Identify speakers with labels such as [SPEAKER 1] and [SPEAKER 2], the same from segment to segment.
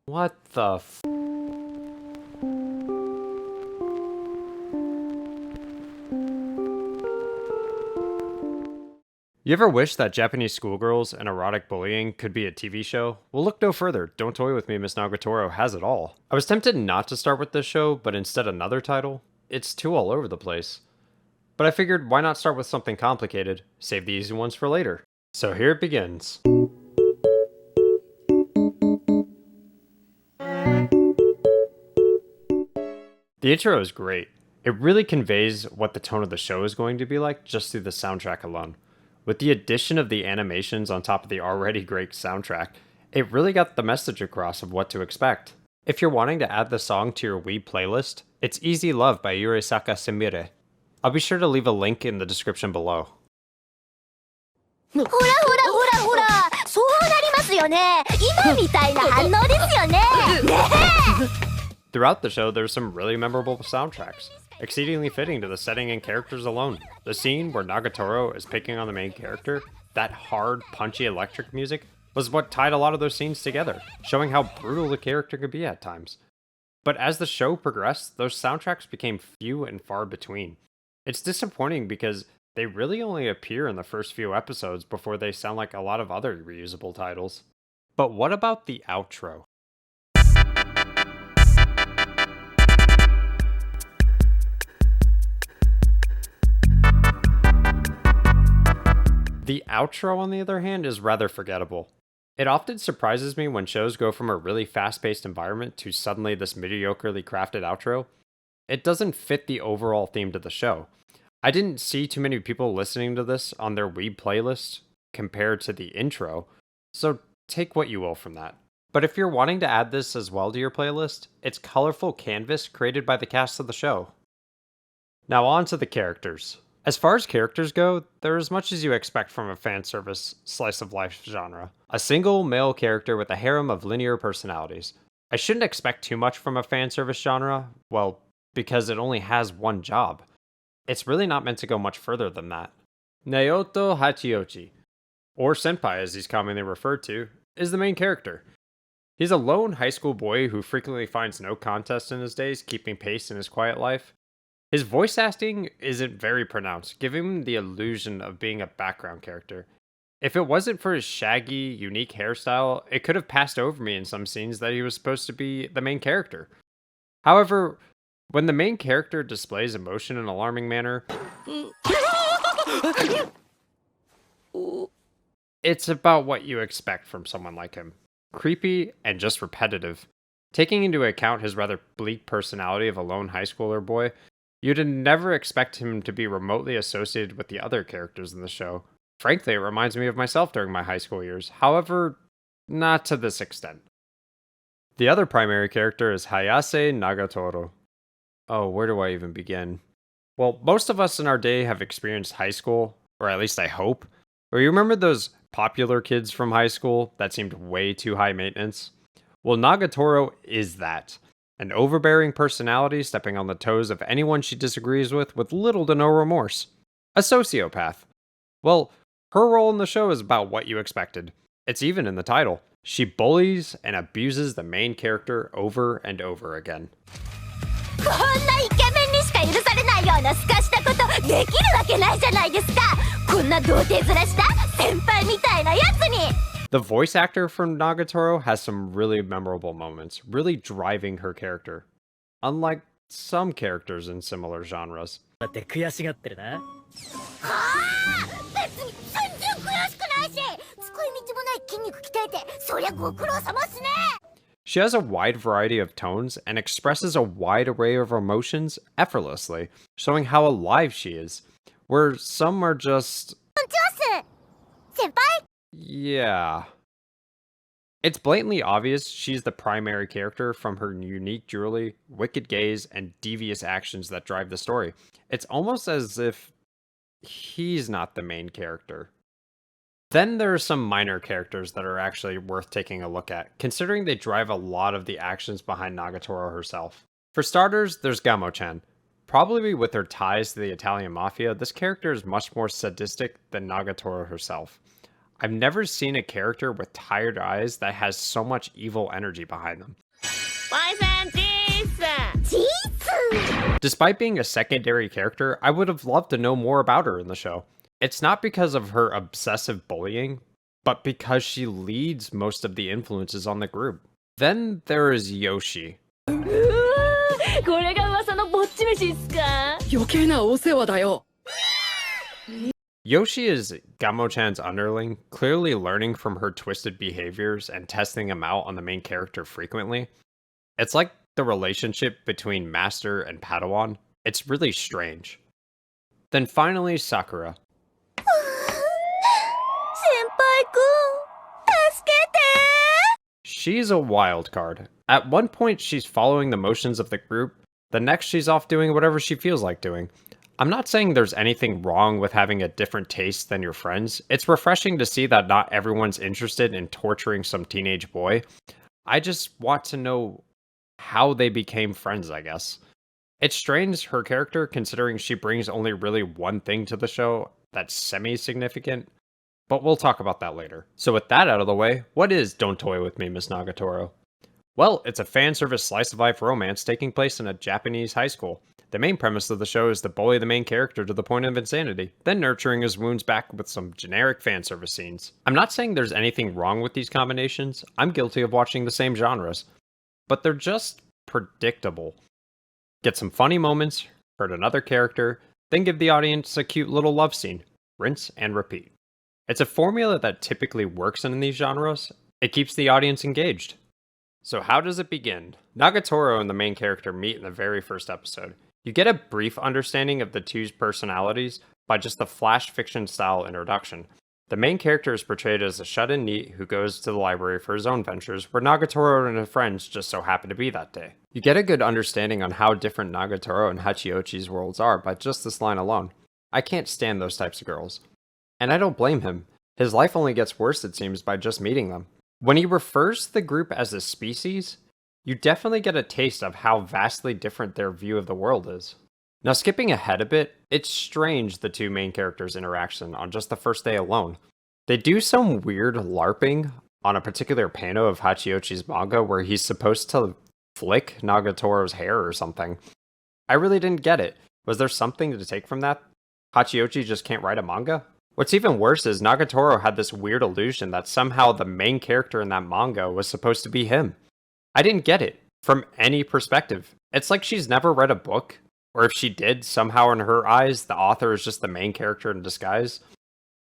[SPEAKER 1] What the f- You ever wish that Japanese schoolgirls and erotic bullying could be a TV show? Well, look no further. Don't Toy With Me, Miss Nagatoro has it all. I was tempted not to start with this show, but instead another title. It's too all over the place. But I figured why not start with something complicated? Save the easy ones for later. So here it begins. The intro is great. It really conveys what the tone of the show is going to be like just through the soundtrack alone. With the addition of the animations on top of the already great soundtrack, it really got the message across of what to expect. If you're wanting to add the song to your Wii playlist, it's Easy Love by Yurisaka Sumire. I'll be sure to leave a link in the description below.
[SPEAKER 2] ほらほらほらほら、そうなりますよね。今みたいな反応ですよね。ねえ。
[SPEAKER 1] Throughout the show, there's some really memorable soundtracks, exceedingly fitting to the setting and characters alone. The scene where Nagatoro is picking on the main character, that hard, punchy electric music, was what tied a lot of those scenes together, showing how brutal the character could be at times. But as the show progressed, those soundtracks became few and far between. It's disappointing because they really only appear in the first few episodes before they sound like a lot of other reusable titles. But what about the outro? The outro, on the other hand, is rather forgettable. It often surprises me when shows go from a really fast paced environment to suddenly this mediocrely crafted outro. It doesn't fit the overall theme to the show. I didn't see too many people listening to this on their Weeb playlist compared to the intro, so take what you will from that. But if you're wanting to add this as well to your playlist, it's colorful canvas created by the cast of the show. Now on to the characters. As far as characters go, they're as much as you expect from a fanservice slice of life genre. A single male character with a harem of linear personalities. I shouldn't expect too much from a fanservice genre, well, because it only has one job. It's really not meant to go much further than that. Naoto Hachiochi, or Senpai as he's commonly referred to, is the main character. He's a lone high school boy who frequently finds no contest in his days, keeping pace in his quiet life. His voice acting isn't very pronounced, giving him the illusion of being a background character. If it wasn't for his shaggy, unique hairstyle, it could have passed over me in some scenes that he was supposed to be the main character. However, when the main character displays emotion in an alarming manner, it's about what you expect from someone like him. Creepy and just repetitive. Taking into account his rather bleak personality of a lone high schooler boy, you'd never expect him to be remotely associated with the other characters in the show. Frankly, it reminds me of myself during my high school years. However, not to this extent. The other primary character is Hayase Nagatoro. Oh, where do I even begin? Well, most of us in our day have experienced high school, or at least I hope. Or you remember those popular kids from high school that seemed way too high maintenance? Well, Nagatoro is that. An overbearing personality stepping on the toes of anyone she disagrees with little to no remorse. A sociopath. Well, her role in the show is about what you expected. It's even in the title. She bullies and abuses the main character over and over again.
[SPEAKER 2] こんなイケメンにしか許されないようなすかしたことできるわけないじゃないですか。こんな童貞面した先輩みたいなやつに。
[SPEAKER 1] The voice actor from Nagatoro has some really memorable moments, really driving her character. Unlike some characters in similar genres.
[SPEAKER 3] だって悔しがってるな。
[SPEAKER 2] はあ、別に全然悔しくないし、使い道もない筋肉鍛えて、そりゃご苦労様っすね。
[SPEAKER 1] She has a wide variety of tones and expresses a wide array of emotions effortlessly, showing how alive she is. Where some are just...
[SPEAKER 2] こんにちはっす。先輩。
[SPEAKER 1] yeah. It's blatantly obvious she's the primary character from her unique jewelry, wicked gaze, and devious actions that drive the story. It's almost as if he's not the main character. Then there are some minor characters that are actually worth taking a look at, considering they drive a lot of the actions behind Nagatoro herself. For starters, there's Gamo-chan. Probably with her ties to the Italian mafia, this character is much more sadistic than Nagatoro herself. I've never seen a character with tired eyes that has so much evil energy behind them. Despite being a secondary character, I would have loved to know more about her in the show. It's not because of her obsessive bullying, but because she leads most of the influences on the group. Then there is Yoshi. Yoshi is Gamo-chan's underling, clearly learning from her twisted behaviors and testing them out on the main character frequently. It's like the relationship between Master and Padawan. It's really strange. Then finally, Sakura. She's a wild card. At one point, she's following the motions of the group. The next, she's off doing whatever she feels like doing. I'm not saying there's anything wrong with having a different taste than your friends. It's refreshing to see that not everyone's interested in torturing some teenage boy. I just want to know how they became friends, I guess. It's strange, her character, considering she brings only really one thing to the show that's semi-significant. But we'll talk about that later. So with that out of the way, what is Don't Toy With Me, Miss Nagatoro? Well, it's a fan service slice of life romance taking place in a Japanese high school. The main premise of the show is to bully the main character to the point of insanity, then nurturing his wounds back with some generic fan service scenes. I'm not saying there's anything wrong with these combinations, I'm guilty of watching the same genres, but they're just predictable. Get some funny moments, hurt another character, then give the audience a cute little love scene. Rinse and repeat. It's a formula that typically works in these genres. It keeps the audience engaged. So how does it begin? Nagatoro and the main character meet in the very first episode. You get a brief understanding of the two's personalities by just the flash fiction style introduction. The main character is portrayed as a shut-in NEET who goes to the library for his own ventures, where Nagatoro and his friends just so happen to be that day. You get a good understanding on how different Nagatoro and Hachiochi's worlds are by just this line alone. I can't stand those types of girls. And I don't blame him. His life only gets worse, it seems, by just meeting them. When he refers to the group as a species, you definitely get a taste of how vastly different their view of the world is. Now, skipping ahead a bit, it's strange the two main characters' interaction on just the first day alone. They do some weird LARPing on a particular panel of Hachiochi's manga where he's supposed to flick Nagatoro's hair or something. I really didn't get it. Was there something to take from that? Hachiochi just can't write a manga? What's even worse is Nagatoro had this weird illusion that somehow the main character in that manga was supposed to be him. I didn't get it, from any perspective. It's like she's never read a book, or if she did, somehow in her eyes, the author is just the main character in disguise.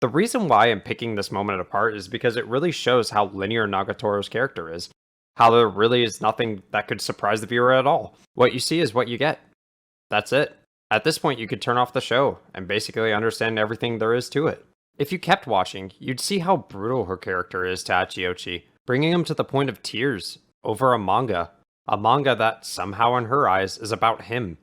[SPEAKER 1] The reason why I'm picking this moment apart is because it really shows how linear Nagatoro's character is. How there really is nothing that could surprise the viewer at all. What you see is what you get. That's it. At this point, you could turn off the show and basically understand everything there is to it. If you kept watching, you'd see how brutal her character is to Hachiochi, bringing him to the point of tears over a manga that somehow in her eyes is about him.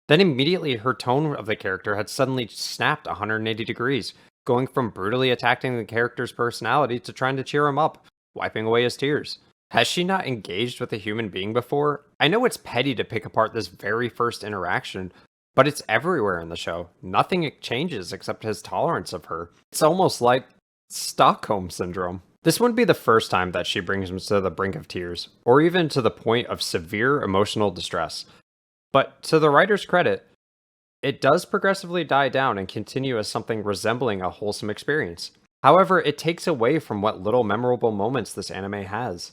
[SPEAKER 1] Then immediately her tone of the character had suddenly snapped 180 degrees, going from brutally attacking the character's personality to trying to cheer him up, wiping away his tears. Has she not engaged with a human being before? I know it's petty to pick apart this very first interaction, but it's everywhere in the show. Nothing changes except his tolerance of her. It's almost like Stockholm Syndrome. This wouldn't be the first time that she brings him to the brink of tears, or even to the point of severe emotional distress. But to the writer's credit, it does progressively die down and continue as something resembling a wholesome experience. However, it takes away from what little memorable moments this anime has.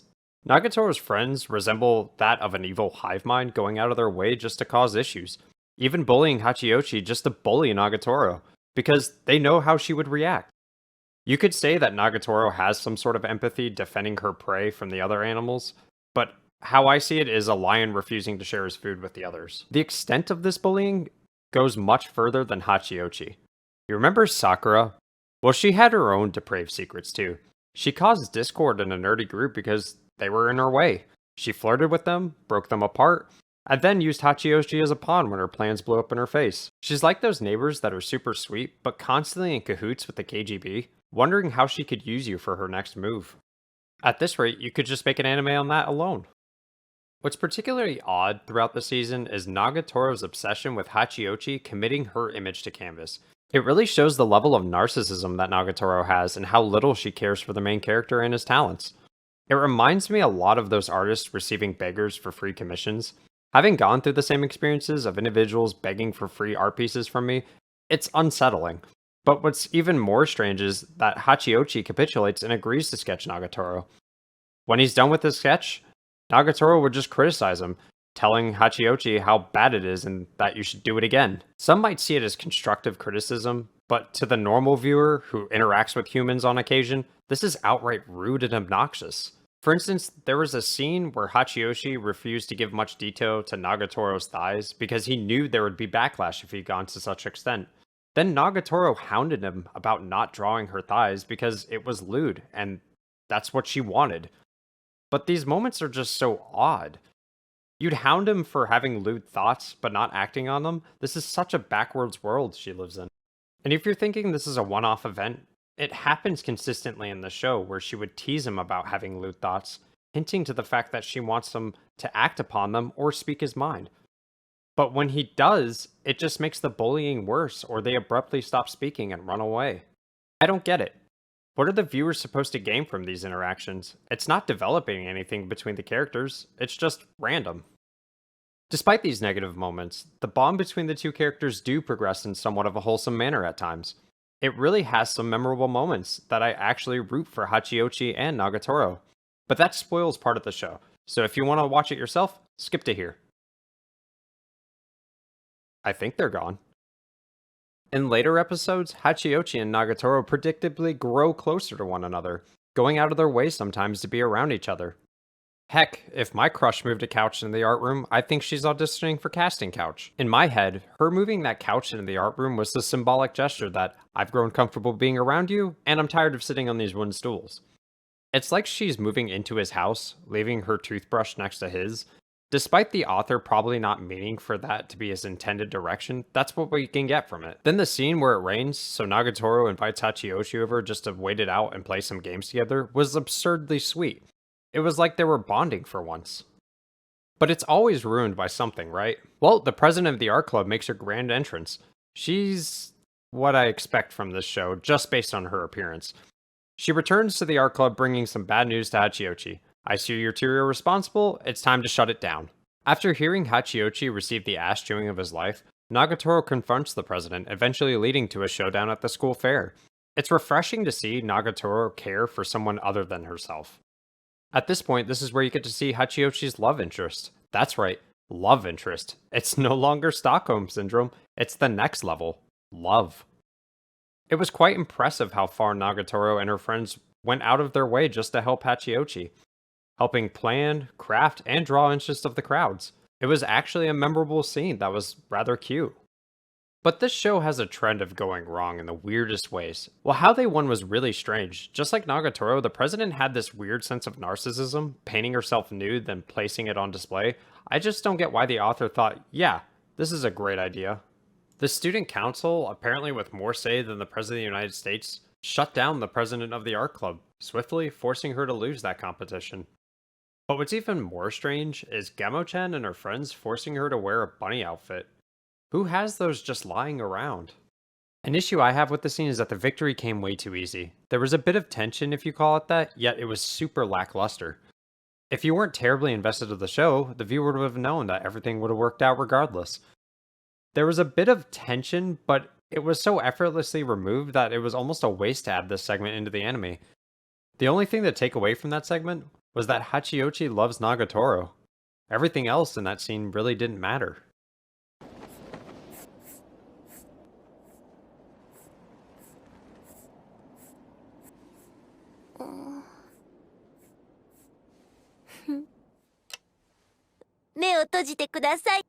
[SPEAKER 1] Nagatoro's friends resemble that of an evil hive mind going out of their way just to cause issues, even bullying Hachiochi just to bully Nagatoro, because they know how she would react. You could say that Nagatoro has some sort of empathy defending her prey from the other animals, but how I see it is a lion refusing to share his food with the others. The extent of this bullying goes much further than Hachiochi. You remember Sakura? Well, she had her own depraved secrets too. She caused discord in a nerdy group because they were in her way. She flirted with them, broke them apart, and then used Hachiochi as a pawn when her plans blew up in her face. She's like those neighbors that are super sweet, but constantly in cahoots with the KGB, wondering how she could use you for her next move. At this rate, you could just make an anime on that alone. What's particularly odd throughout the season is Nagatoro's obsession with Hachiochi committing her image to canvas. It really shows the level of narcissism that Nagatoro has and how little she cares for the main character and his talents. It reminds me a lot of those artists receiving beggars for free commissions. Having gone through the same experiences of individuals begging for free art pieces from me, it's unsettling. But what's even more strange is that Hachiochi capitulates and agrees to sketch Nagatoro. When he's done with his sketch, Nagatoro would just criticize him, telling Hachiochi how bad it is and that you should do it again. Some might see it as constructive criticism, but to the normal viewer who interacts with humans on occasion, this is outright rude and obnoxious. For instance, there was a scene where Hachioshi refused to give much detail to Nagatoro's thighs because he knew there would be backlash if he'd gone to such extent. Then Nagatoro hounded him about not drawing her thighs because it was lewd, and that's what she wanted. But these moments are just so odd. You'd hound him for having lewd thoughts, but not acting on them? This is such a backwards world she lives in. And if you're thinking this is a one-off event, it happens consistently in the show where she would tease him about having lewd thoughts, hinting to the fact that she wants him to act upon them or speak his mind. But when he does, it just makes the bullying worse, or they abruptly stop speaking and run away. I don't get it. What are the viewers supposed to gain from these interactions? It's not developing anything between the characters, it's just random. Despite these negative moments, the bond between the two characters do progress in somewhat of a wholesome manner at times. It really has some memorable moments that I actually root for Hachiochi and Nagatoro. But that spoils part of the show, so if you want to watch it yourself, skip to here. I think they're gone. In later episodes, Hachiochi and Nagatoro predictably grow closer to one another, going out of their way sometimes to be around each other. Heck, if my crush moved a couch in the art room, I think she's auditioning for casting couch. In my head, her moving that couch into the art room was the symbolic gesture that I've grown comfortable being around you, and I'm tired of sitting on these wooden stools. It's like she's moving into his house, leaving her toothbrush next to his. Despite the author probably not meaning for that to be his intended direction, that's what we can get from it. Then the scene where it rains, so Nagatoro invites Hachioshi over just to wait it out and play some games together, was absurdly sweet. It was like they were bonding for once. But it's always ruined by something, right? Well, the president of the art club makes her grand entrance. She's what I expect from this show, just based on her appearance. She returns to the art club bringing some bad news to Hachiochi. I see you're too irresponsible, it's time to shut it down. After hearing Hachiochi receive the ass chewing of his life, Nagatoro confronts the president, eventually leading to a showdown at the school fair. It's refreshing to see Nagatoro care for someone other than herself. At this point, this is where you get to see Hachiochi's love interest. That's right, love interest. It's no longer Stockholm Syndrome, it's the next level, love. It was quite impressive how far Nagatoro and her friends went out of their way just to help Hachiochi, helping plan, craft, and draw interest of the crowds. It was actually a memorable scene that was rather cute. But this show has a trend of going wrong in the weirdest ways. Well, how they won was really strange. Just like Nagatoro, the president had this weird sense of narcissism, painting herself nude, then placing it on display. I just don't get why the author thought, yeah, this is a great idea. The student council, apparently with more say than the president of the United States, shut down the president of the art club, swiftly forcing her to lose that competition. But what's even more strange is gamo-chan and her friends forcing her to wear a bunny outfit. Who has those just lying around? An issue I have with the scene is that the victory came way too easy. There was a bit of tension, if you call it that, yet it was super lackluster. If you weren't terribly invested in the show, the viewer would have known that everything would have worked out regardless. There was a bit of tension, but it was so effortlessly removed that it was almost a waste to add this segment into the anime. The only thing to take away from that segment was that Hachiochi loves Nagatoro. Everything else in that scene really didn't matter.
[SPEAKER 2] Hmm. 目を閉じてください。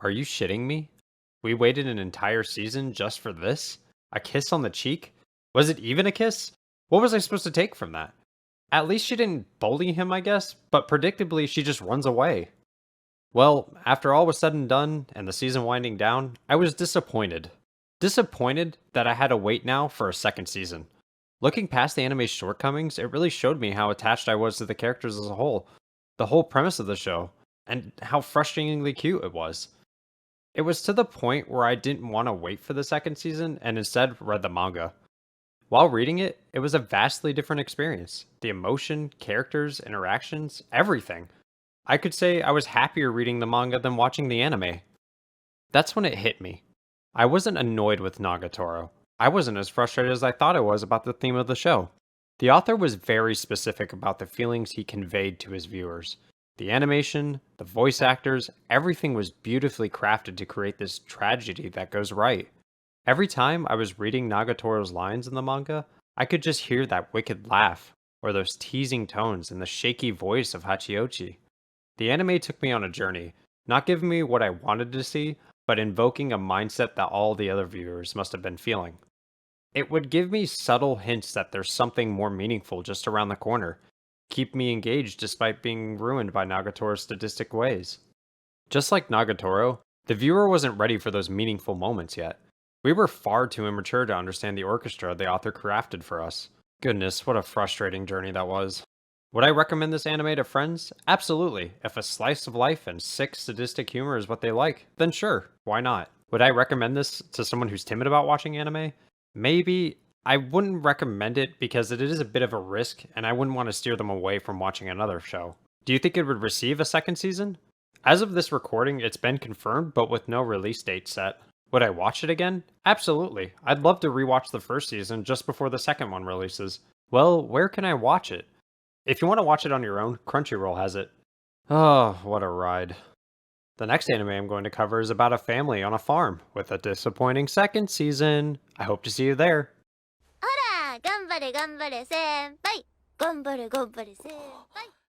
[SPEAKER 1] Are you shitting me? We waited an entire season just for this? A kiss on the cheek? Was it even a kiss? What was I supposed to take from that? At least she didn't bully him, I guess, but predictably she just runs away. Well, after all was said and done, and the season winding down, I was disappointed. Disappointed that I had to wait now for a second season. Looking past the anime's shortcomings, it really showed me how attached I was to the characters as a whole, the whole premise of the show, and how frustratingly cute it was. It was to the point where I didn't want to wait for the second season and instead read the manga. While reading it, it was a vastly different experience. The emotion, characters, interactions, everything. I could say I was happier reading the manga than watching the anime. That's when it hit me. I wasn't annoyed with Nagatoro. I wasn't as frustrated as I thought I was about the theme of the show. The author was very specific about the feelings he conveyed to his viewers. The animation, the voice actors, everything was beautifully crafted to create this tragedy that goes right. Every time I was reading Nagatoro's lines in the manga, I could just hear that wicked laugh, or those teasing tones and the shaky voice of Hachiochi. The anime took me on a journey, not giving me what I wanted to see, but invoking a mindset that all the other viewers must have been feeling. It would give me subtle hints that there's something more meaningful just around the corner, keep me engaged despite being ruined by Nagatoro's sadistic ways. Just like Nagatoro, the viewer wasn't ready for those meaningful moments yet. We were far too immature to understand the orchestra the author crafted for us. Goodness, what a frustrating journey that was. Would I recommend this anime to friends? Absolutely. If a slice of life and sick sadistic humor is what they like, then sure, why not? Would I recommend this to someone who's timid about watching anime? Maybe. I wouldn't recommend it because it is a bit of a risk, and I wouldn't want to steer them away from watching another show. Do you think it would receive a second season? As of this recording, it's been confirmed, but with no release date set. Would I watch it again? Absolutely. I'd love to rewatch the first season just before the second one releases. Well, where can I watch it? If you want to watch it on your own, Crunchyroll has it. Oh, what a ride. The next anime I'm going to cover is about a family on a farm with a disappointing second season. I hope to see you there.
[SPEAKER 2] ほら頑張れ頑張れ先輩頑張れ頑張れ先輩